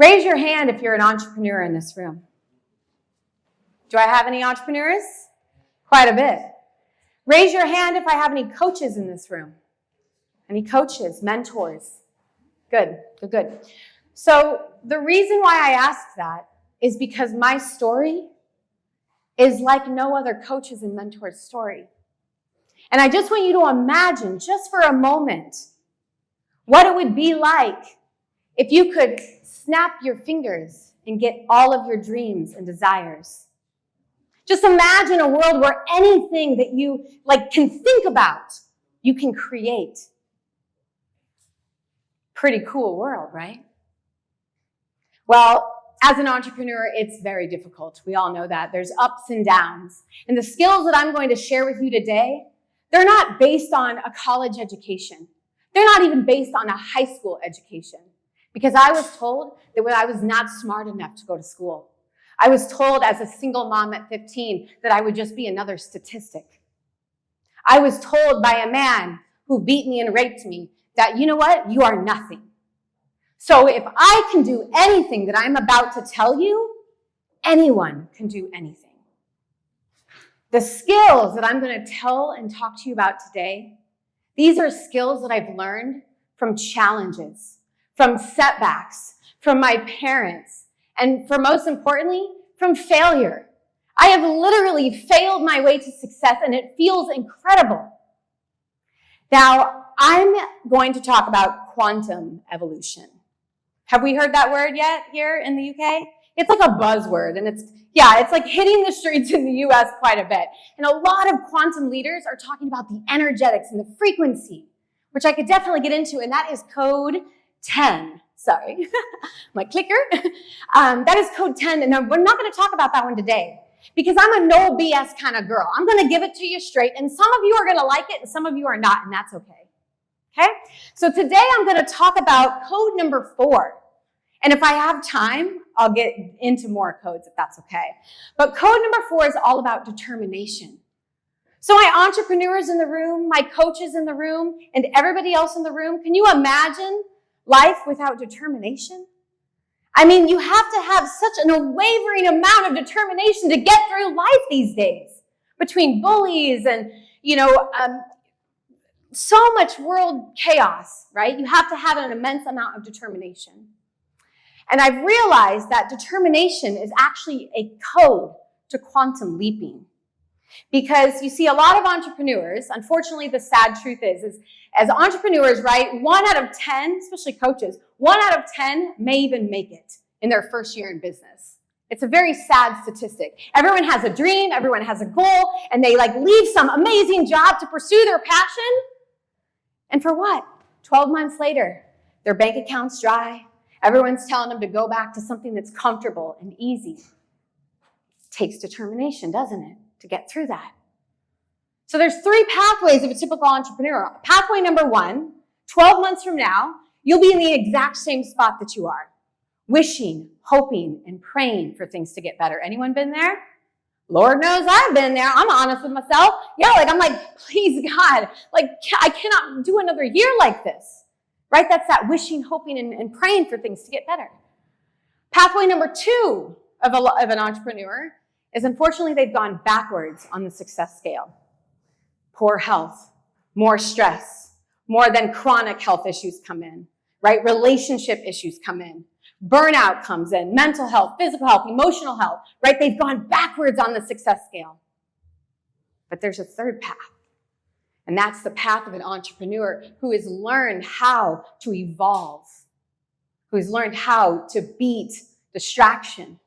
Raise your hand if you're an entrepreneur in this room. Do I have any entrepreneurs? Quite a bit. Raise your hand if I have any coaches in this room. Any coaches, mentors? Good, good, good. So the reason why I ask that is because my story is like no other coach's and mentor's story. And I just want you to imagine, just for a moment, what it would be like if you could snap your fingers and get all of your dreams and desires. Just imagine a world where anything that you can think about, you can create. Pretty cool world, right? Well, as an entrepreneur, it's very difficult. We all know that. There's ups and downs. And the skills that I'm going to share with you today, they're not based on a college education. They're not even based on a high school education. Because I was told that I was not smart enough to go to school. I was told as a single mom at 15 that I would just be another statistic. I was told by a man who beat me and raped me that, you know what, you are nothing. So if I can do anything that I'm about to tell you, anyone can do anything. The skills that I'm going to tell and talk to you about today, these are skills that I've learned from challenges, from setbacks, from my parents, and most importantly, from failure. I have literally failed my way to success, and it feels incredible. Now, I'm going to talk about quantum evolution. Have we heard that word yet here in the UK? It's like a buzzword, and it's like hitting the streets in the US quite a bit. And a lot of quantum leaders are talking about the energetics and the frequency, which I could definitely get into, and that is code 10. Sorry, my clicker. That is code 10, and we're not going to talk about that one today because I'm a no BS kind of girl. I'm going to give it to you straight, and some of you are going to like it, and some of you are not, and that's okay. Okay? So today I'm going to talk about code number 4. And if I have time, I'll get into more codes if that's okay. But code number 4 is all about determination. So my entrepreneurs in the room, my coaches in the room, and everybody else in the room, can you imagine life without determination? I mean, you have to have such an unwavering amount of determination to get through life these days. Between bullies and, so much world chaos, right? You have to have an immense amount of determination. And I've realized that determination is actually a code to quantum leaping. Because you see, a lot of entrepreneurs, unfortunately, the sad truth is as entrepreneurs, right, 1 out of 10, especially coaches, 1 out of 10 may even make it in their first year in business. It's a very sad statistic. Everyone has a dream, everyone has a goal, and they leave some amazing job to pursue their passion. And for what? 12 months later, their bank account's dry. Everyone's telling them to go back to something that's comfortable and easy. It takes determination, doesn't it, to get through that? So there's 3 pathways of a typical entrepreneur. Pathway number 1, 12 months from now, you'll be in the exact same spot that you are. Wishing, hoping, and praying for things to get better. Anyone been there? Lord knows I've been there. I'm honest with myself. Yeah, I'm like, please God, I cannot do another year like this. Right? That's that wishing, hoping, and praying for things to get better. Pathway number 2 of an entrepreneur is, unfortunately, they've gone backwards on the success scale. Poor health, more stress, more than chronic health issues come in, right? Relationship issues come in. Burnout comes in, mental health, physical health, emotional health, right? They've gone backwards on the success scale. But there's a third path. And that's the path of an entrepreneur who has learned how to evolve, who has learned how to beat distraction.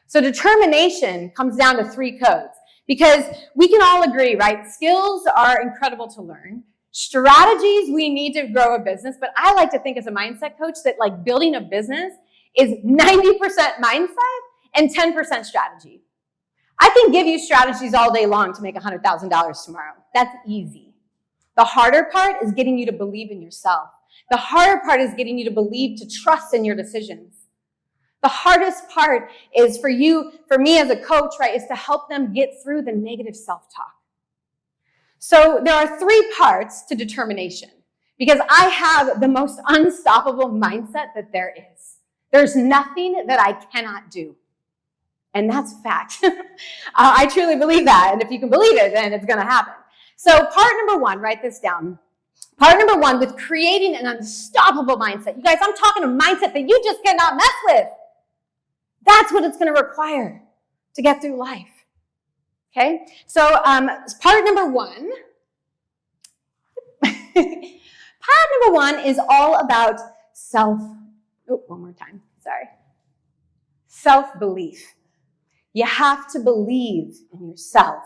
So determination comes down to 3 codes because we can all agree, right? Skills are incredible to learn. Strategies, we need to grow a business, but I like to think as a mindset coach that building a business is 90% mindset and 10% strategy. I can give you strategies all day long to make $100,000 tomorrow. That's easy. The harder part is getting you to believe in yourself. The harder part is getting you to believe, to trust in your decisions. The hardest part is for me as a coach, right, is to help them get through the negative self-talk. So there are 3 parts to determination because I have the most unstoppable mindset that there is. There's nothing that I cannot do. And that's a fact. I truly believe that. And if you can believe it, then it's going to happen. So part number one, write this down. Part number one, with creating an unstoppable mindset. You guys, I'm talking a mindset that you just cannot mess with. That's what it's going to require to get through life. Okay? So part number one, is all about self-belief. You have to believe in yourself.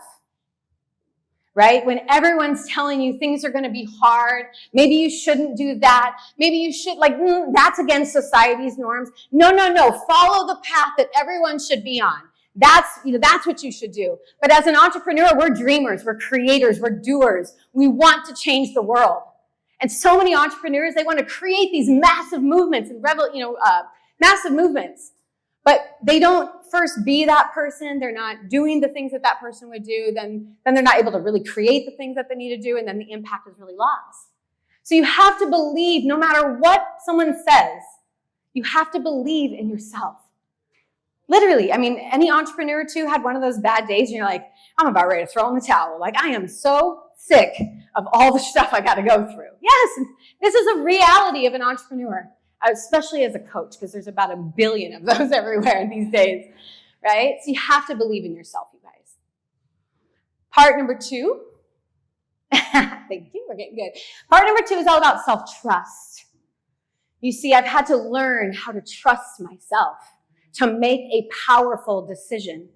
Right? When everyone's telling you things are going to be hard, maybe you shouldn't do that. Maybe you should, that's against society's norms. No. Follow the path that everyone should be on. That's what you should do. But as an entrepreneur, we're dreamers, we're creators, we're doers. We want to change the world. And so many entrepreneurs, they want to create these massive movements and massive movements. But they don't first be that person. They're not doing the things that that person would do. Then they're not able to really create the things that they need to do. And then the impact is really lost. So you have to believe, no matter what someone says, you have to believe in yourself. Literally, any entrepreneur too had one of those bad days and you're like, I'm about ready to throw in the towel. I am so sick of all the stuff I got to go through. Yes, this is a reality of an entrepreneur. Especially as a coach, because there's about 1 billion of those everywhere these days, right? So you have to believe in yourself, you guys. Part number two, thank you, we're getting good. Part number two is all about self-trust. You see, I've had to learn how to trust myself to make a powerful decision.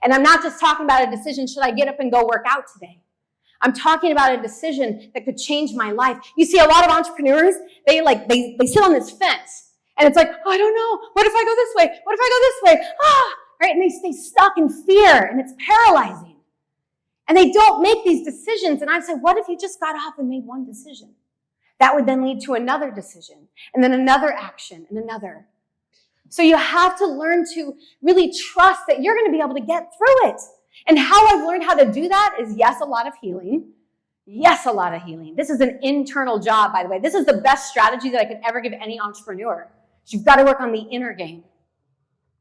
And I'm not just talking about a decision, should I get up and go work out today? I'm talking about a decision that could change my life. You see, a lot of entrepreneurs, they sit on this fence. And it's like, oh, I don't know. What if I go this way? What if I go this way? Right? And they stay stuck in fear, and it's paralyzing. And they don't make these decisions. And I say, what if you just got up and made one decision? That would then lead to another decision, and then another action, and another. So you have to learn to really trust that you're going to be able to get through it. And how I've learned how to do that is, yes, a lot of healing. Yes, a lot of healing. This is an internal job, by the way. This is the best strategy that I could ever give any entrepreneur. You've got to work on the inner game.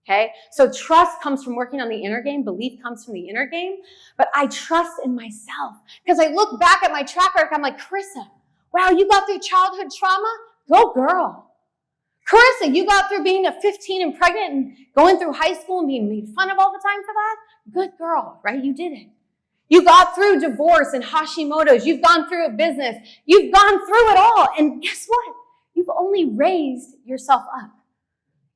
Okay? So trust comes from working on the inner game. Belief comes from the inner game. But I trust in myself. Because I look back at my track record, I'm like, Karissa, wow, you got through childhood trauma? Go girl. Karissa, you got through being 15 and pregnant and going through high school and being made fun of all the time for that? Good girl, right? You did it. You got through divorce and Hashimoto's. You've gone through a business. You've gone through it all. And guess what? You've only raised yourself up.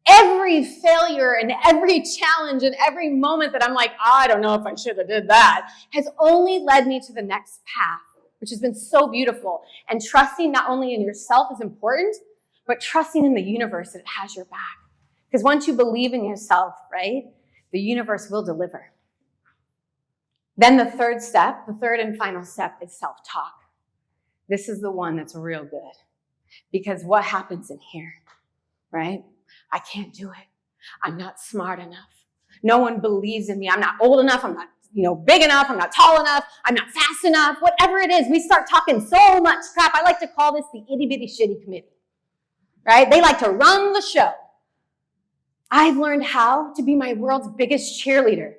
Every failure and every challenge and every moment that I'm like, I don't know if I should have did that, has only led me to the next path, which has been so beautiful. And trusting not only in yourself is important, but trusting in the universe that it has your back. Because once you believe in yourself, right, the universe will deliver. Then the third and final step is self-talk. This is the one that's real good. Because what happens in here, right? I can't do it. I'm not smart enough. No one believes in me. I'm not old enough. I'm not, big enough. I'm not tall enough. I'm not fast enough. Whatever it is, we start talking so much crap. I like to call this the itty-bitty shitty committee, right? They like to run the show. I've learned how to be my world's biggest cheerleader.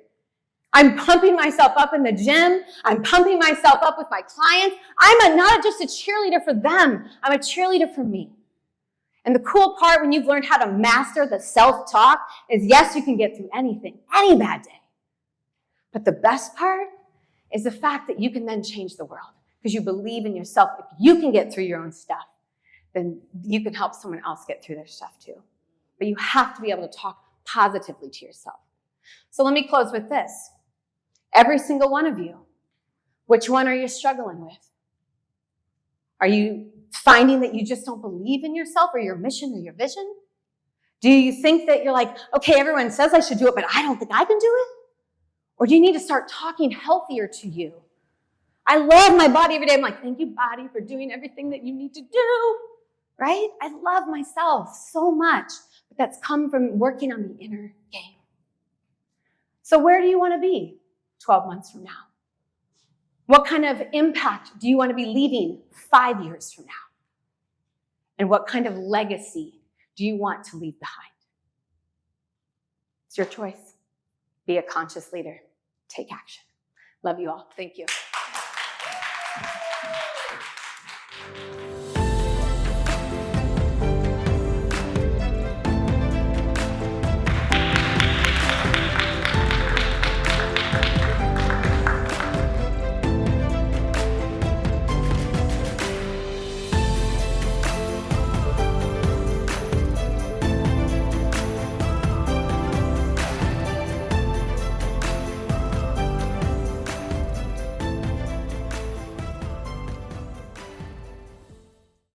I'm pumping myself up in the gym. I'm pumping myself up with my clients. I'm not just a cheerleader for them. I'm a cheerleader for me. And the cool part when you've learned how to master the self-talk is, yes, you can get through anything, any bad day. But the best part is the fact that you can then change the world because you believe in yourself. If you can get through your own stuff, then you can help someone else get through their stuff too. But you have to be able to talk positively to yourself. So let me close with this. Every single one of you, which one are you struggling with? Are you finding that you just don't believe in yourself or your mission or your vision? Do you think that you're like, okay, everyone says I should do it, but I don't think I can do it? Or do you need to start talking healthier to you? I love my body every day. I'm like, thank you, body, for doing everything that you need to do, right? I love myself so much, but that's come from working on the inner game. So where do you want to be 12 months from now? What kind of impact do you want to be leaving 5 years from now? And what kind of legacy do you want to leave behind? It's your choice. Be a conscious leader. Take action. Love you all. Thank you.